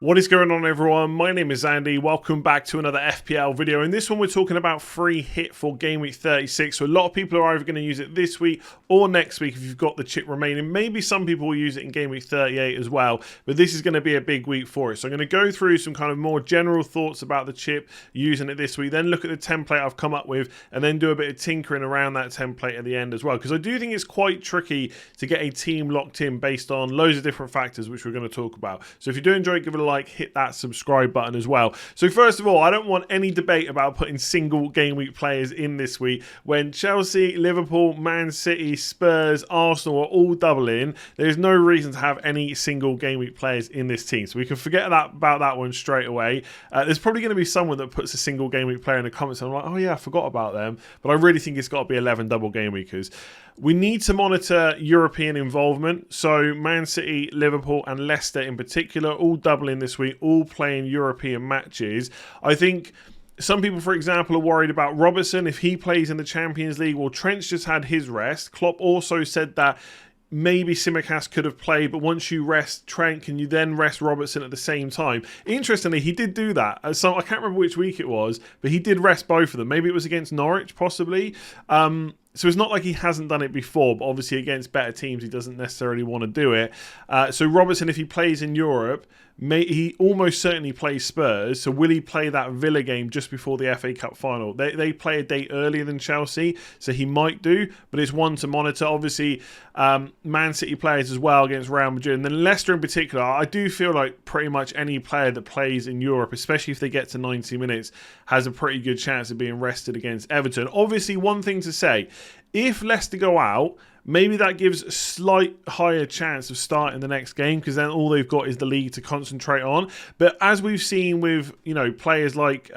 What is going on, everyone? My name is Andy. Welcome back to another FPL video. In this one, we're talking about free hit for Game Week 36. So a lot of people are either going to use it this week or next week if you've got the chip remaining. Maybe some people will use it in Game Week 38 as well, but this is going to be a big week for it. So I'm going to go through some kind of more general thoughts about the chip, using it this week, then look at the template I've come up with, and then do a bit of tinkering around that template at the end as well. Because I do think it's quite tricky to get a team locked in based on loads of different factors, which we're going to talk about. So if you do enjoy it, give it a like, hit that subscribe button as well. So first of all, I don't want any debate about putting single game week players in this week. When Chelsea, Liverpool, Man City, Spurs, Arsenal are all doubling, there's no reason to have any single game week players in this team. So we can forget about that one straight away. There's probably going to be someone that puts a single game week player in the comments and I'm like, oh yeah, I forgot about them. But I really think it's got to be 11 double game weekers. We need to monitor European involvement. So Man City, Liverpool and Leicester in particular, all doubling this week, all playing European matches. I think some people, for example, are worried about Robertson if he plays in the Champions League. Well, Trent's just had his rest. Klopp also said that maybe Tsimikas could have played, but once you rest Trent, can you then rest Robertson at the same time? Interestingly, he did do that. So I can't remember which week it was, but he did rest both of them. Maybe it was against Norwich, possibly. So it's not like he hasn't done it before, but obviously against better teams, he doesn't necessarily want to do it. So Robertson, if he plays in Europe, he almost certainly plays Spurs. So will he play that Villa game just before the FA Cup final? They play a day earlier than Chelsea, so he might do, but it's one to monitor. Obviously, Man City players as well against Real Madrid. And then Leicester in particular, I do feel like pretty much any player that plays in Europe, especially if they get to 90 minutes, has a pretty good chance of being rested against Everton. Obviously, one thing to say, if Leicester go out, maybe that gives a slight higher chance of starting the next game because then all they've got is the league to concentrate on. But as we've seen with, players like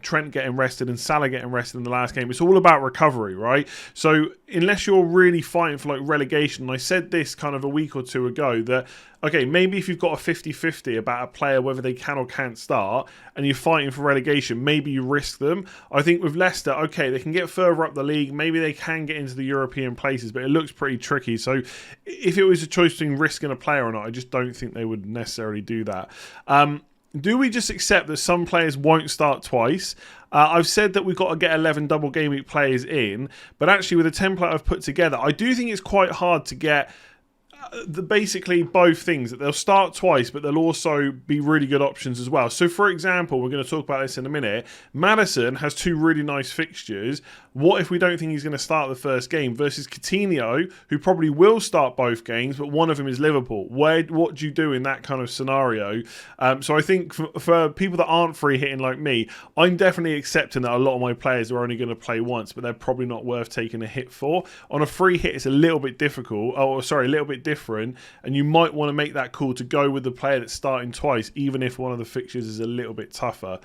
Trent getting rested and Salah getting rested in the last game, it's all about recovery, right? So unless you're really fighting for like relegation, and I said this kind of a week or two ago that, okay, maybe if you've got a 50-50 about a player, whether they can or can't start, and you're fighting for relegation, maybe you risk them. I think with Leicester, okay, they can get further up the league, maybe they can get into the European places, but it looks pretty tricky. So if it was a choice between risking a player or not, I just don't think they would necessarily do that. Do we just accept that some players won't start twice? I've said that we've got to get 11 double game week players in, but actually with the template I've put together, I do think it's quite hard to get basically both things, that they'll start twice but they'll also be really good options as well. So for example, we're going to talk about this in a minute, Maddison has two really nice fixtures. What if we don't think he's going to start the first game versus Coutinho, who probably will start both games, but one of them is Liverpool? What do you do in that kind of scenario? So I think for people that aren't free hitting like me, I'm definitely accepting that a lot of my players are only going to play once, but they're probably not worth taking a hit for. On a free hit, it's a little bit difficult, a little bit different, and you might want to make that call to go with the player that's starting twice, even if one of the fixtures is a little bit tougher.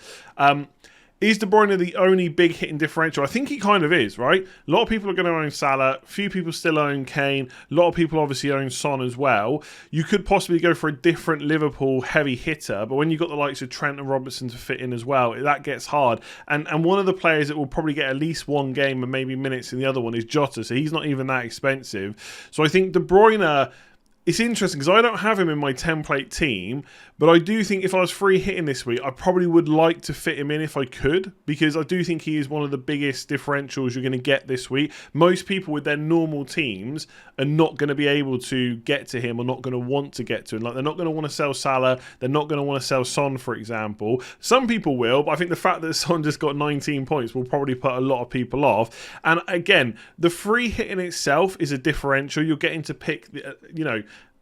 Is De Bruyne the only big hitting differential? I think he kind of is, right? A lot of people are going to own Salah. A few people still own Kane. A lot of people obviously own Son as well. You could possibly go for a different Liverpool heavy hitter, but when you've got the likes of Trent and Robertson to fit in as well, that gets hard. And one of the players that will probably get at least one game and maybe minutes in the other one is Jota, so he's not even that expensive. So I think De Bruyne, it's interesting because I don't have him in my template team, but I do think if I was free hitting this week, I probably would like to fit him in if I could, because I do think he is one of the biggest differentials you're going to get this week. Most people with their normal teams are not going to be able to get to him or not going to want to get to him. Like, they're not going to want to sell Salah. They're not going to want to sell Son, for example. Some people will, but I think the fact that Son just got 19 points will probably put a lot of people off. And again, the free hit in itself is a differential. You're getting to pick,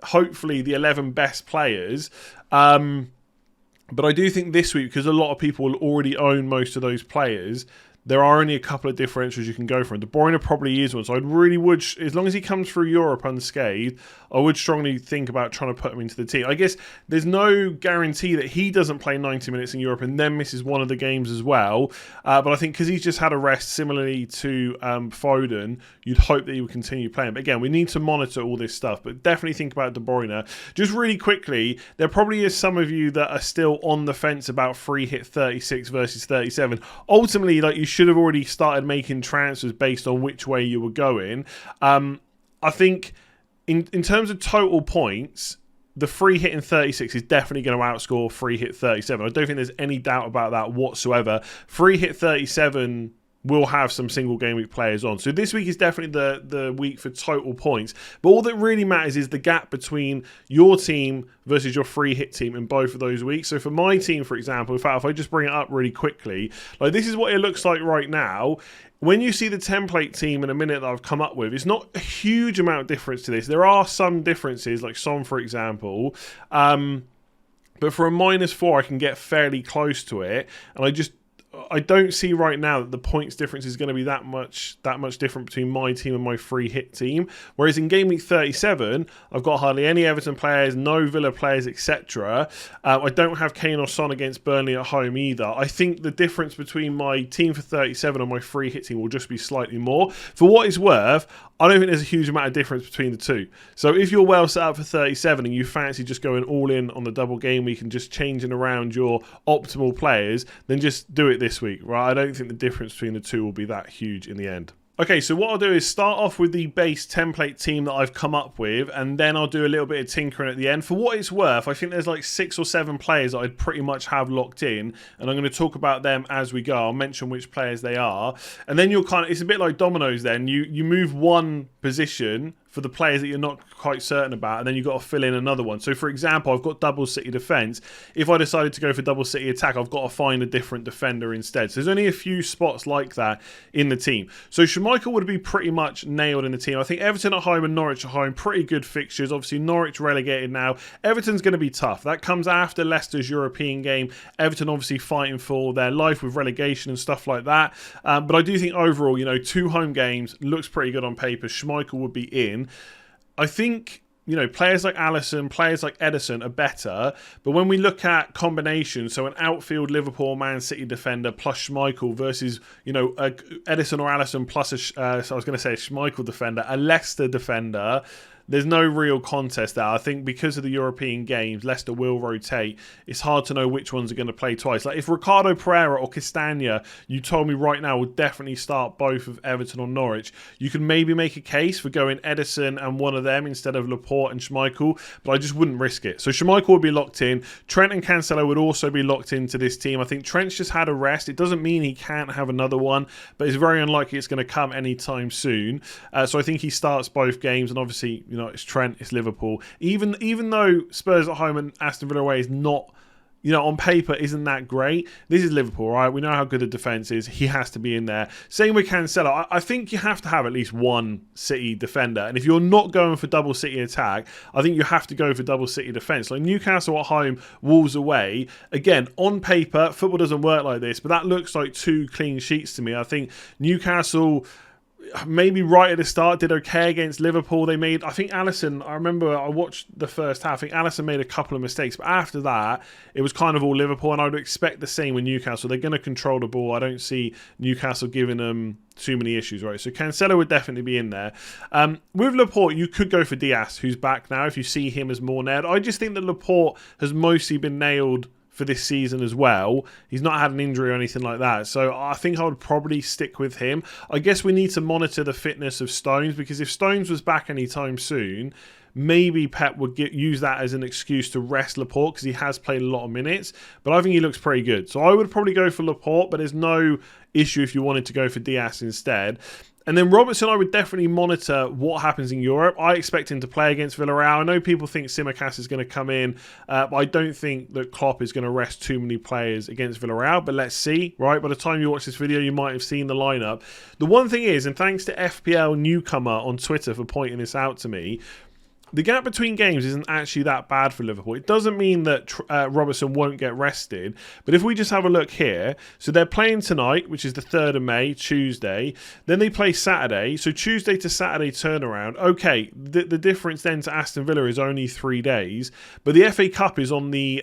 hopefully the 11 best players. But I do think this week, because a lot of people will already own most of those players, there are only a couple of differentials you can go for. And De Bruyne probably is one. So I really would, as long as he comes through Europe unscathed, I would strongly think about trying to put him into the team. I guess there's no guarantee that he doesn't play 90 minutes in Europe and then misses one of the games as well. But I think because he's just had a rest similarly to Foden, you'd hope that he would continue playing. But again, we need to monitor all this stuff. But definitely think about De Bruyne. Just really quickly, there probably is some of you that are still on the fence about free hit 36 versus 37. Ultimately, like, you should have already started making transfers based on which way you were going. I think in terms of total points, the free hit in 36 is definitely going to outscore free hit 37. I don't think there's any doubt about that whatsoever. Free hit 37 will have some single game week players on. So this week is definitely the week for total points. But all that really matters is the gap between your team versus your free hit team in both of those weeks. So for my team, for example, in fact, if I just bring it up really quickly, like this is what it looks like right now. When you see the template team in a minute that I've come up with, it's not a huge amount of difference to this. There are some differences, like Son, for example. But for a -4, I can get fairly close to it. And I don't see right now that the points difference is going to be that much different between my team and my free hit team. Whereas in game week 37, I've got hardly any Everton players, no Villa players, etc. I don't have Kane or Son against Burnley at home either. I think the difference between my team for 37 and my free hit team will just be slightly more. For what it's worth, I don't think there's a huge amount of difference between the two. So if you're well set up for 37 and you fancy just going all in on the double game week and just changing around your optimal players, then just do it this week, right? I don't think the difference between the two will be that huge in the end. Okay, so what I'll do is start off with the base template team that I've come up with, and then I'll do a little bit of tinkering at the end. For what it's worth, I think there's like 6 or 7 players that I'd pretty much have locked in, and I'm going to talk about them as we go. I'll mention which players they are, and then you'll it's a bit like dominoes then. You move one position for the players that you're not quite certain about, and then you've got to fill in another one. So for example, I've got double City defence. If I decided to go for double City attack, I've got to find a different defender instead. So there's only a few spots like that in the team. So Schmeichel would be pretty much nailed in the team. I think Everton at home and Norwich at home, pretty good fixtures. Obviously Norwich relegated now. Everton's going to be tough. That comes after Leicester's European game. Everton obviously fighting for their life with relegation and stuff like that. But I do think overall, 2 home games looks pretty good on paper. Schmeichel would be in. I think, players like Alisson, players like Ederson are better. But when we look at combinations, so an outfield Liverpool Man City defender plus Schmeichel versus, Ederson or Alisson plus I was going to say a Schmeichel defender, a Leicester defender, there's no real contest there. I think because of the European games, Leicester will rotate. It's hard to know which ones are going to play twice. Like if Ricardo Pereira or Castagna, you told me right now, would definitely start both of Everton or Norwich, you could maybe make a case for going Ederson and one of them instead of Laporte and Schmeichel, but I just wouldn't risk it. So Schmeichel would be locked in. Trent and Cancelo would also be locked into this team. I think Trent's just had a rest. It doesn't mean he can't have another one, but it's very unlikely it's going to come anytime soon. So I think he starts both games, and obviously, it's Trent, it's Liverpool. Even though Spurs at home and Aston Villa away is not, on paper isn't that great, this is Liverpool, right? We know how good the defence is. He has to be in there. Same with Cancelo. I think you have to have at least one City defender. And if you're not going for double City attack, I think you have to go for double City defence. Like Newcastle at home, Wolves away. Again, on paper, football doesn't work like this, but that looks like 2 clean sheets to me. I think Newcastle, maybe right at the start, did okay against Liverpool. They made, I think Alisson, I remember I watched the first half, I think Alisson made a couple of mistakes, but after that, it was kind of all Liverpool, and I would expect the same with Newcastle. They're going to control the ball. I don't see Newcastle giving them too many issues, right? So Cancelo would definitely be in there. With Laporte, you could go for Diaz, who's back now, if you see him as more nailed. I just think that Laporte has mostly been nailed for this season as well. He's not had an injury or anything like that, so I think I would probably stick with him. I guess we need to monitor the fitness of Stones, because if Stones was back anytime soon, maybe Pep would use that as an excuse to rest Laporte, because he has played a lot of minutes, but I think he looks pretty good. So I would probably go for Laporte, but there's no issue if you wanted to go for Diaz instead. And then Robertson, I would definitely monitor what happens in Europe. I expect him to play against Villarreal. I know people think Tsimikas is going to come in, but I don't think that Klopp is going to rest too many players against Villarreal. But let's see, right? By the time you watch this video, you might have seen the lineup. The one thing is, and thanks to FPL Newcomer on Twitter for pointing this out to me, the gap between games isn't actually that bad for Liverpool. It doesn't mean that Robertson won't get rested. But if we just have a look here, so they're playing tonight, which is the 3rd of May, Tuesday. Then they play Saturday. So Tuesday to Saturday turnaround. Okay, the difference then to Aston Villa is only 3 days. But the FA Cup is on the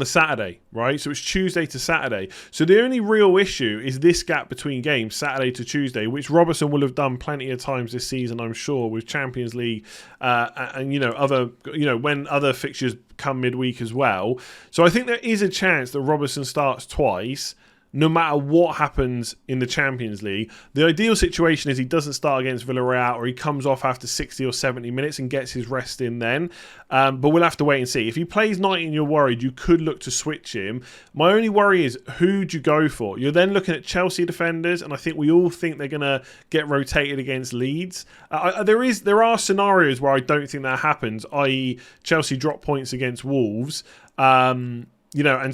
Saturday, right? So it's Tuesday to Saturday. So the only real issue is this gap between games, Saturday to Tuesday, which Robertson will have done plenty of times this season, I'm sure, with Champions League and when other fixtures come midweek as well. So I think there is a chance that Robertson starts twice. no matter what happens in the Champions League. The ideal situation is he doesn't start against Villarreal, or he comes off after 60 or 70 minutes and gets his rest in then. But we'll have to wait and see. If he plays 90 and you're worried, you could look to switch him. My only worry is, who do you go for? You're then looking at Chelsea defenders, and I think we all think they're going to get rotated against Leeds. There are scenarios where I don't think that happens, i.e. Chelsea drop points against Wolves. And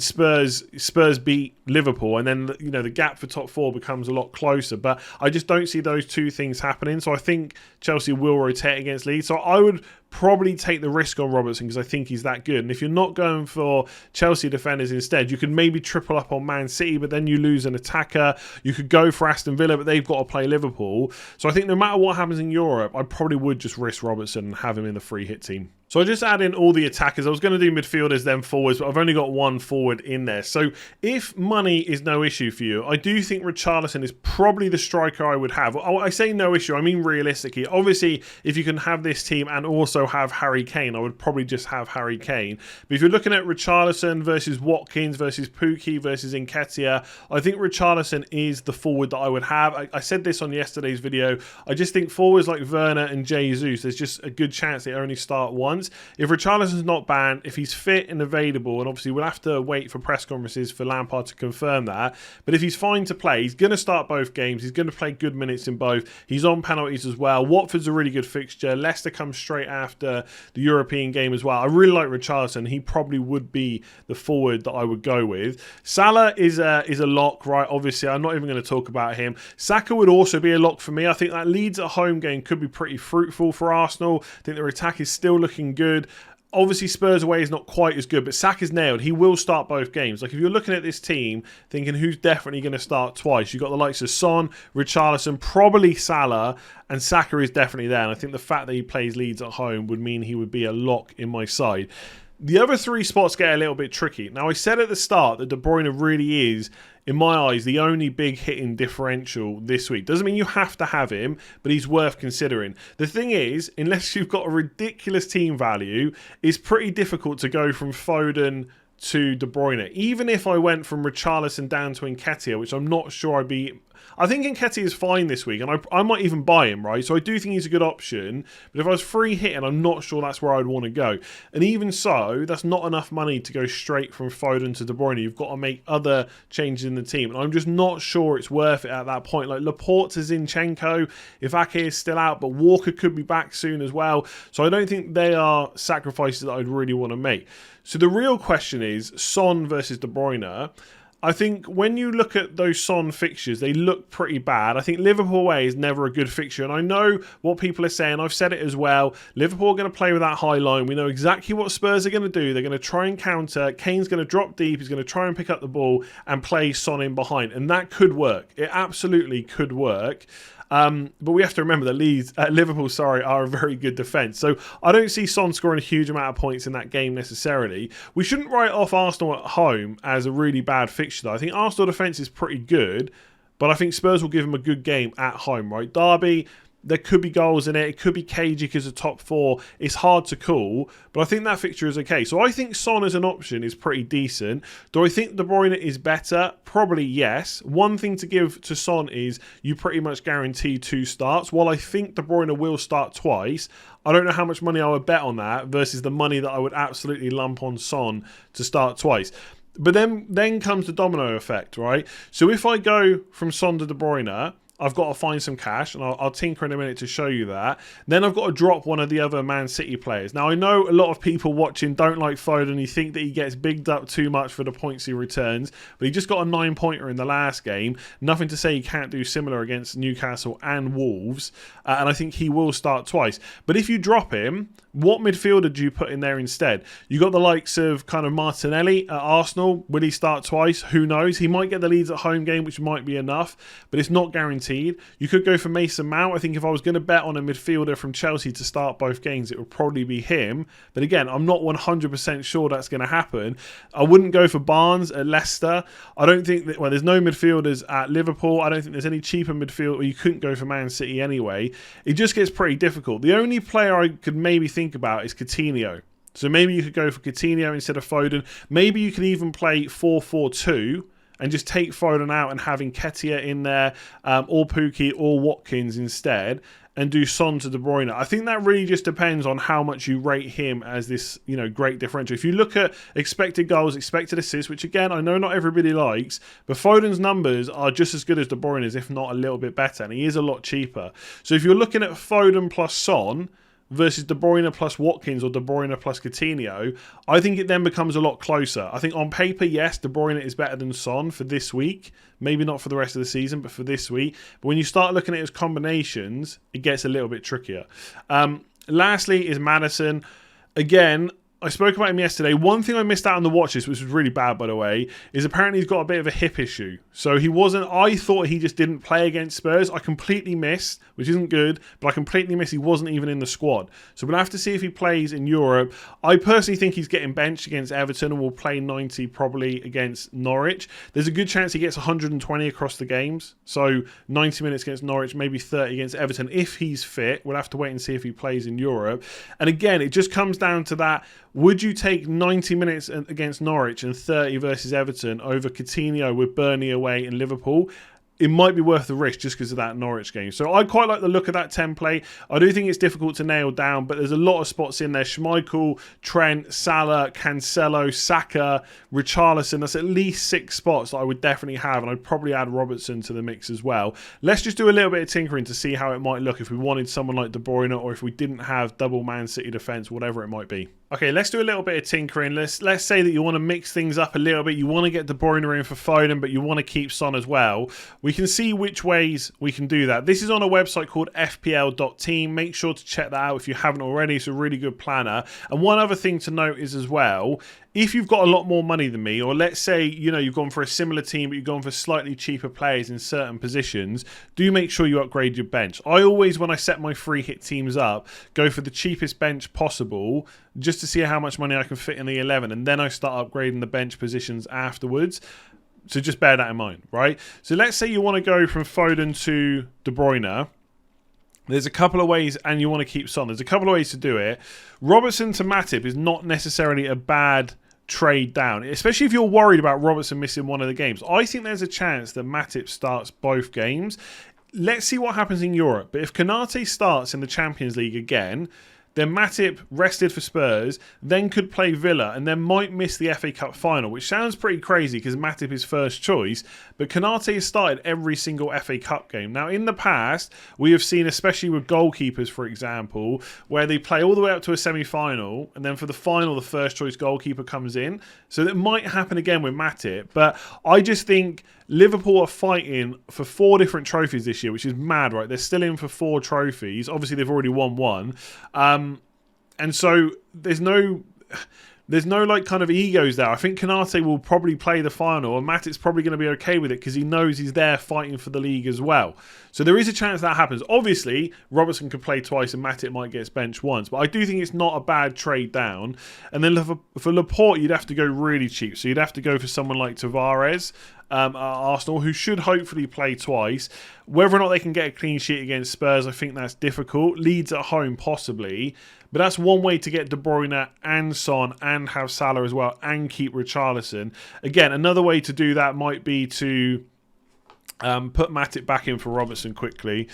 Spurs beat Liverpool, and then the gap for top four becomes a lot closer. But I just don't see those two things happening. So I think Chelsea will rotate against Leeds. So I would probably take the risk on Robertson because I think he's that good. And if you're not going for Chelsea defenders instead, you could maybe triple up on Man City, but then you lose an attacker. You could go for Aston Villa, but they've got to play Liverpool. So I think no matter what happens in Europe, I probably would just risk Robertson and have him in the free hit team. So I just add in all the attackers. I was going to do midfielders, then forwards, but I've only got one forward in there. So if money is no issue for you, I do think Richarlison is probably the striker I would have. I say no issue, I mean realistically. Obviously, if you can have this team and also have Harry Kane, I would probably just have Harry Kane. But if you're looking at Richarlison versus Watkins versus Pukki versus Nketiah, I think Richarlison is the forward that I would have. I said this on yesterday's video. I just think forwards like Werner and Jesus, there's just a good chance they only start once. If Richarlison's not banned, if he's fit and available, and obviously we'll have to wait for press conferences for Lampard to confirm that, but if he's fine to play, he's going to start both games. He's going to play good minutes in both. He's on penalties as well. Watford's a really good fixture. Leicester comes straight after the European game as well. I really like Richarlison. He probably would be the forward that I would go with. Salah is a lock, right? Obviously, I'm not even going to talk about him. Saka would also be a lock for me. I think that Leeds at home game could be pretty fruitful for Arsenal. I think their attack is still looking good. Obviously, Spurs away is not quite as good, but Saka's nailed. He will start both games. Like, if you're looking at this team, thinking who's definitely going to start twice, you've got the likes of Son, Richarlison, probably Salah, and Saka is definitely there. And I think the fact that he plays Leeds at home would mean he would be a lock in my side. The other three spots get a little bit tricky. Now, I said at the start that De Bruyne really is, in my eyes, the only big hitting differential this week. Doesn't mean you have to have him, but he's worth considering. The thing is, unless you've got a ridiculous team value, it's pretty difficult to go from Foden to De Bruyne. Even if I went from Richarlison down to Nketiah, which I'm not sure I'd be... I think Nketiah is fine this week, and I might even buy him, right? So I do think he's a good option. But if I was free hitting, I'm not sure that's where I'd want to go. And even so, that's not enough money to go straight from Foden to De Bruyne. You've got to make other changes in the team. And I'm just not sure it's worth it at that point. Like Laporte to Zinchenko, if Ake is still out, but Walker could be back soon as well. So I don't think they are sacrifices that I'd really want to make. So the real question is Son versus De Bruyne. I think when you look at those Son fixtures, they look pretty bad. I think Liverpool away is never a good fixture. And I know what people are saying. I've said it as well. Liverpool are going to play with that high line. We know exactly what Spurs are going to do. They're going to try and counter. Kane's going to drop deep. He's going to try and pick up the ball and play Son in behind. And that could work. It absolutely could work. But we have to remember that Liverpool are a very good defence. So I don't see Son scoring a huge amount of points in that game necessarily. We shouldn't write off Arsenal at home as a really bad fixture, though. I think Arsenal defence is pretty good, but I think Spurs will give them a good game at home, right? Derby, there could be goals in it. It could be cagey because of top four. It's hard to call, but I think that fixture is okay. So I think Son as an option is pretty decent. Do I think De Bruyne is better? Probably yes. One thing to give to Son is you pretty much guarantee 2 starts. While I think De Bruyne will start twice, I don't know how much money I would bet on that versus the money that I would absolutely lump on Son to start twice. But then comes the domino effect, right? So if I go from Son to De Bruyne, I've got to find some cash, and I'll tinker in a minute to show you that. Then I've got to drop one of the other Man City players. Now, I know a lot of people watching don't like Foden. You think that he gets bigged up too much for the points he returns, but he just got a 9-pointer in the last game. Nothing to say he can't do similar against Newcastle and Wolves, and I think he will start twice. But if you drop him, what midfielder do you put in there instead? You got the likes of kind of Martinelli at Arsenal. Will he start twice? Who knows? He might get the Leeds at home game, which might be enough, but it's not guaranteed. You could go for Mason Mount. I think if I was going to bet on a midfielder from Chelsea to start both games, it would probably be him. But again, I'm not 100% sure that's going to happen. I wouldn't go for Barnes at Leicester. I don't think that, well, there's no midfielders at Liverpool. I don't think there's any cheaper midfield, or you couldn't go for Man City anyway. It just gets pretty difficult. The only player I could maybe think about is Coutinho. So maybe you could go for Coutinho instead of Foden. Maybe you could even play 4-4-2. and just take Foden out and having Nketiah in there, or Pukki or Watkins instead, and do Son to De Bruyne. I think that really just depends on how much you rate him as this, great differential. If you look at expected goals, expected assists, which again, I know not everybody likes, but Foden's numbers are just as good as De Bruyne's, if not a little bit better, and he is a lot cheaper. So if you're looking at Foden plus Son versus De Bruyne plus Watkins or De Bruyne plus Coutinho, I think it then becomes a lot closer. I think on paper, yes, De Bruyne is better than Son for this week. Maybe not for the rest of the season, but for this week. But when you start looking at his combinations, it gets a little bit trickier. Lastly is Maddison. Again, I spoke about him yesterday. One thing I missed out on the watch list, which was really bad, by the way, is apparently he's got a bit of a hip issue. So I thought he just didn't play against Spurs. I completely missed, which isn't good, but I completely missed he wasn't even in the squad. So we'll have to see if he plays in Europe. I personally think he's getting benched against Everton and will play 90 probably against Norwich. There's a good chance he gets 120 across the games. So 90 minutes against Norwich, maybe 30 against Everton if he's fit. We'll have to wait and see if he plays in Europe. And again, it just comes down to that. Would you take 90 minutes against Norwich and 30 versus Everton over Coutinho with Burnley away in Liverpool? It might be worth the risk just because of that Norwich game. So I quite like the look of that template. I do think it's difficult to nail down, but there's a lot of spots in there. Schmeichel, Trent, Salah, Cancelo, Saka, Richarlison. That's at least 6 spots that I would definitely have, and I'd probably add Robertson to the mix as well. Let's just do a little bit of tinkering to see how it might look if we wanted someone like De Bruyne or if we didn't have double Man City defence, whatever it might be. Okay, let's do a little bit of tinkering. Let's say that you want to mix things up a little bit. You want to get De Bruyne in for Foden, but you want to keep Son as well. We can see which ways we can do that. This is on a website called FPL.team. Make sure to check that out if you haven't already. It's a really good planner. And one other thing to note is as well, if you've got a lot more money than me, or let's say, you've gone for a similar team, but you've gone for slightly cheaper players in certain positions, do make sure you upgrade your bench. I always, when I set my free hit teams up, go for the cheapest bench possible, just to see how much money I can fit in the 11, and then I start upgrading the bench positions afterwards. So just bear that in mind, right? So let's say you want to go from Foden to De Bruyne. There's a couple of ways, and you want to keep Son. There's a couple of ways to do it. Robertson to Matip is not necessarily a bad trade down, especially if you're worried about Robertson missing one of the games. I think there's a chance that Matip starts both games. Let's see what happens in Europe. But if Konate starts in the Champions League again, then Matip rested for Spurs, then could play Villa, and then might miss the FA Cup final, which sounds pretty crazy because Matip is first choice, but Konate has started every single FA Cup game. Now, in the past, we have seen, especially with goalkeepers, for example, where they play all the way up to a semi-final, and then for the final, the first choice goalkeeper comes in. So that might happen again with Matip, but I just think Liverpool are fighting for 4 different trophies this year, which is mad, right? They're still in for 4 trophies. Obviously, they've already won 1. And so there's no like kind of egos there. I think Konate will probably play the final, and Matip's probably going to be okay with it because he knows he's there fighting for the league as well. So there is a chance that happens. Obviously, Robertson could play twice and Matip might get benched once, but I do think it's not a bad trade down. And then for Laporte, you'd have to go really cheap. So you'd have to go for someone like Tavares at Arsenal, who should hopefully play twice. Whether or not they can get a clean sheet against Spurs, I think that's difficult. Leeds at home, possibly. But that's one way to get De Bruyne and Son and have Salah as well and keep Richarlison. Again, another way to do that might be to put Matip back in for Robertson quickly,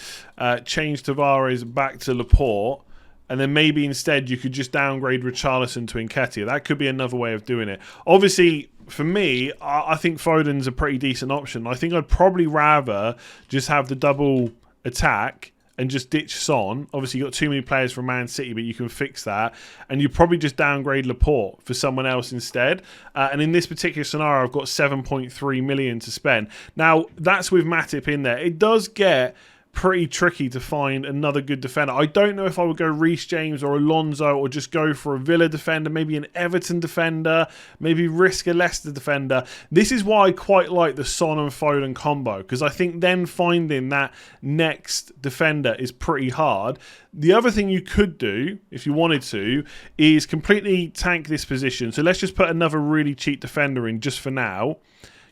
change Tavares back to Laporte, and then maybe instead you could just downgrade Richarlison to Nketiah. That could be another way of doing it. Obviously, for me, I think Foden's a pretty decent option. I think I'd probably rather just have the double attack and just ditch Son. Obviously, you've got too many players from Man City, but you can fix that. And you probably just downgrade Laporte for someone else instead. And in this particular scenario, I've got 7.3 million to spend. Now, that's with Matip in there. It does get pretty tricky to find another good defender. I don't know if I would go Reece James or Alonso or just go for a Villa defender, maybe an Everton defender, maybe risk a Leicester defender. This is why I quite like the Son and Foden combo, because I think then finding that next defender is pretty hard. The other thing you could do, if you wanted to, is completely tank this position. So let's just put another really cheap defender in just for now.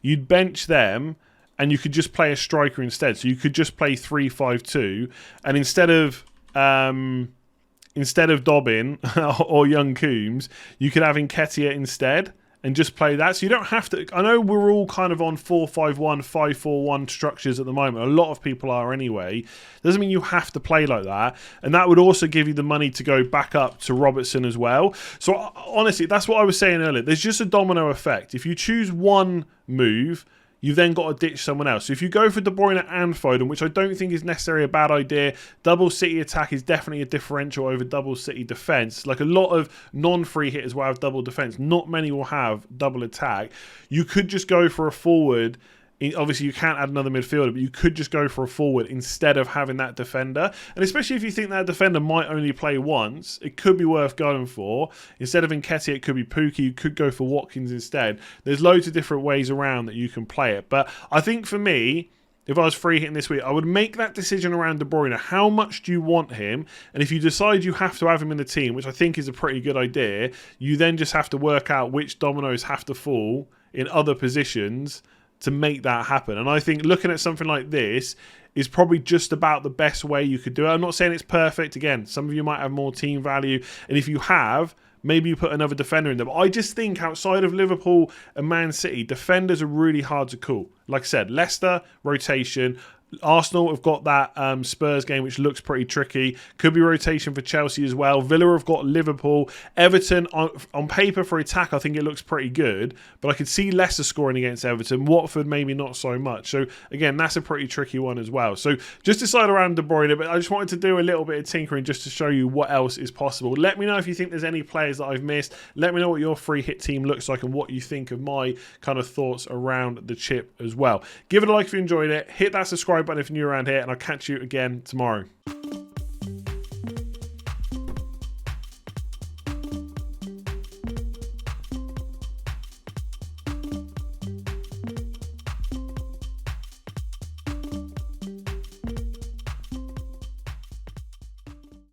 You'd bench them, and you could just play a striker instead. So you could just play 3-5-2, and instead of Dobbin or Young Coombs, you could have Nketiah instead. and just play that. So you don't have to. I know we're all kind of on 4-5-1, 5-4-1 structures at the moment. A lot of people are anyway. Doesn't mean you have to play like that. And that would also give you the money to go back up to Robertson as well. So honestly, that's what I was saying earlier. There's just a domino effect. If you choose one move, you've then got to ditch someone else. So if you go for De Bruyne and Foden, which I don't think is necessarily a bad idea, double City attack is definitely a differential over double City defence. Like a lot of non-free hitters will have double defence. Not many will have double attack. You could just go for a forward. Obviously, you can't add another midfielder, but you could just go for a forward instead of having that defender. And especially if you think that defender might only play once, it could be worth going for. Instead of Nketiah, it could be Pukki. You could go for Watkins instead. There's loads of different ways around that you can play it. But I think for me, if I was free hitting this week, I would make that decision around De Bruyne. How much do you want him? And if you decide you have to have him in the team, which I think is a pretty good idea, you then just have to work out which dominoes have to fall in other positions to make that happen. And I think looking at something like this is probably just about the best way you could do it. I'm not saying it's perfect. Again, some of you might have more team value. And if you have, maybe you put another defender in there. But I just think outside of Liverpool and Man City, defenders are really hard to call. Like I said, Leicester, rotation. Arsenal have got that Spurs game, which looks pretty tricky. Could be rotation for Chelsea as well. Villa have got Liverpool. Everton, on paper for attack, I think it looks pretty good. But I could see Leicester scoring against Everton. Watford, maybe not so much. So, again, that's a pretty tricky one as well. So, just decide around De Bruyne. But I just wanted to do a little bit of tinkering just to show you what else is possible. Let me know if you think there's any players that I've missed. Let me know what your free hit team looks like and what you think of my kind of thoughts around the chip as well. Give it a like if you enjoyed it. Hit that subscribe button if you're new around here, and I'll catch you again tomorrow.